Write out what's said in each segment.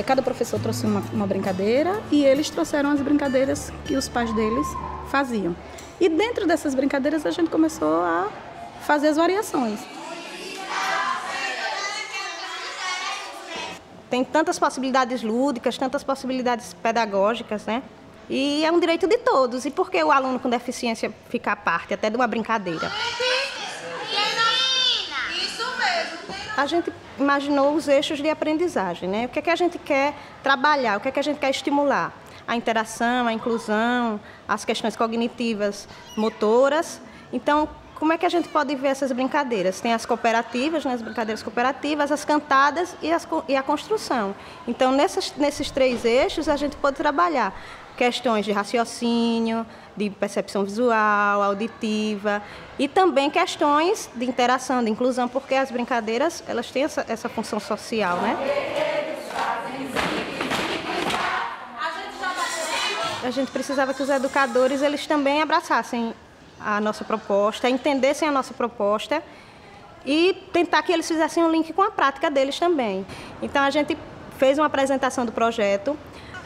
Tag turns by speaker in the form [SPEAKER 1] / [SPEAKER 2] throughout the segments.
[SPEAKER 1] Cada professor trouxe uma brincadeira e eles trouxeram as brincadeiras que os pais deles faziam. E dentro dessas brincadeiras a gente começou a fazer as variações.
[SPEAKER 2] Tem tantas possibilidades lúdicas, tantas possibilidades pedagógicas, né? E é um direito de todos. E por que o aluno com deficiência fica à parte, até de uma brincadeira? A gente imaginou os eixos de aprendizagem, né? O que é que a gente quer trabalhar, o que é que a gente quer estimular? A interação, a inclusão, as questões cognitivas, motoras. Então, como é que a gente pode ver essas brincadeiras? Tem as cooperativas, né? As brincadeiras cooperativas, as cantadas e a construção. Então, nesses 3 eixos, a gente pode trabalhar questões de raciocínio, de percepção visual, auditiva e também questões de interação, de inclusão, porque as brincadeiras elas têm essa função social, né? A gente precisava que os educadores eles também abraçassem a nossa proposta, entendessem a nossa proposta e tentar que eles fizessem um link com a prática deles também. Então a gente fez uma apresentação do projeto,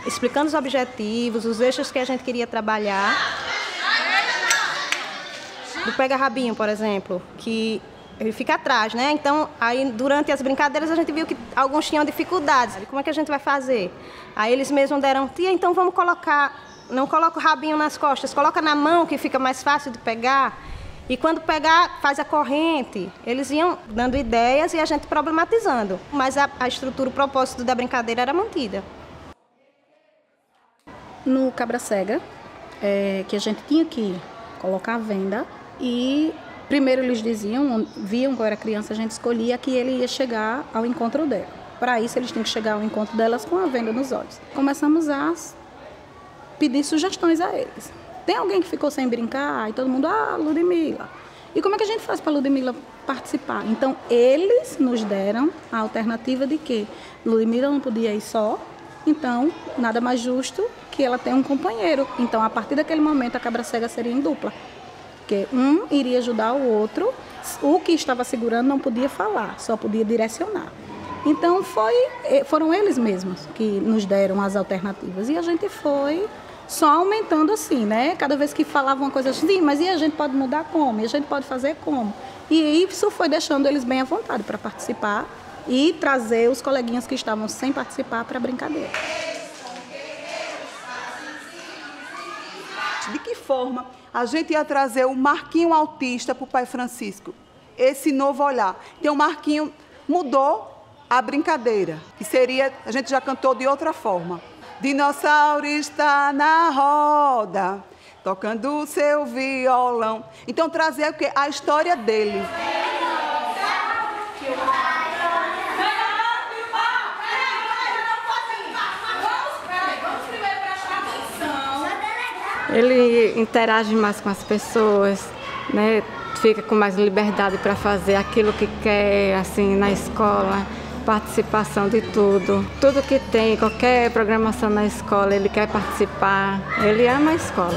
[SPEAKER 2] explicando os objetivos, os eixos que a gente queria trabalhar. Do pega-rabinho, por exemplo, que ele fica atrás, né? Então, aí durante as brincadeiras a gente viu que alguns tinham dificuldades. Como é que a gente vai fazer? Aí eles mesmos deram, tia, então vamos colocar, não coloca o rabinho nas costas, coloca na mão que fica mais fácil de pegar. E quando pegar, faz a corrente. Eles iam dando ideias e a gente problematizando. Mas a estrutura, o propósito da brincadeira era mantida.
[SPEAKER 1] No Cabra Cega, que a gente tinha que colocar a venda e primeiro eles diziam, viam quando era criança, a gente escolhia que ele ia chegar ao encontro dela. Para isso eles tinham que chegar ao encontro delas com a venda nos olhos. Começamos a pedir sugestões a eles. Tem alguém que ficou sem brincar? E todo mundo, Ludmila. E como é que a gente faz para a Ludmila participar? Então eles nos deram a alternativa de que Ludmila não podia ir só, então nada mais justo que ela tenha um companheiro. Então, a partir daquele momento, a Cabra Cega seria em dupla. Porque um iria ajudar o outro, o que estava segurando não podia falar, só podia direcionar. Então, foram eles mesmos que nos deram as alternativas. E a gente foi só aumentando assim, né? Cada vez que falava uma coisa assim, mas e a gente pode mudar como? E a gente pode fazer como? E isso foi deixando eles bem à vontade para participar e trazer os coleguinhas que estavam sem participar para a brincadeira.
[SPEAKER 3] De que forma a gente ia trazer o Marquinho autista para o Pai Francisco? Esse novo olhar. Então, o Marquinho mudou a brincadeira, que seria, a gente já cantou de outra forma. Dinossauro está na roda, tocando o seu violão. Então, trazer o quê? A história dele.
[SPEAKER 4] Ele interage mais com as pessoas, né? Fica com mais liberdade para fazer aquilo que quer, assim, na escola, participação de tudo. Tudo que tem, qualquer programação na escola, ele quer participar. Ele ama a escola.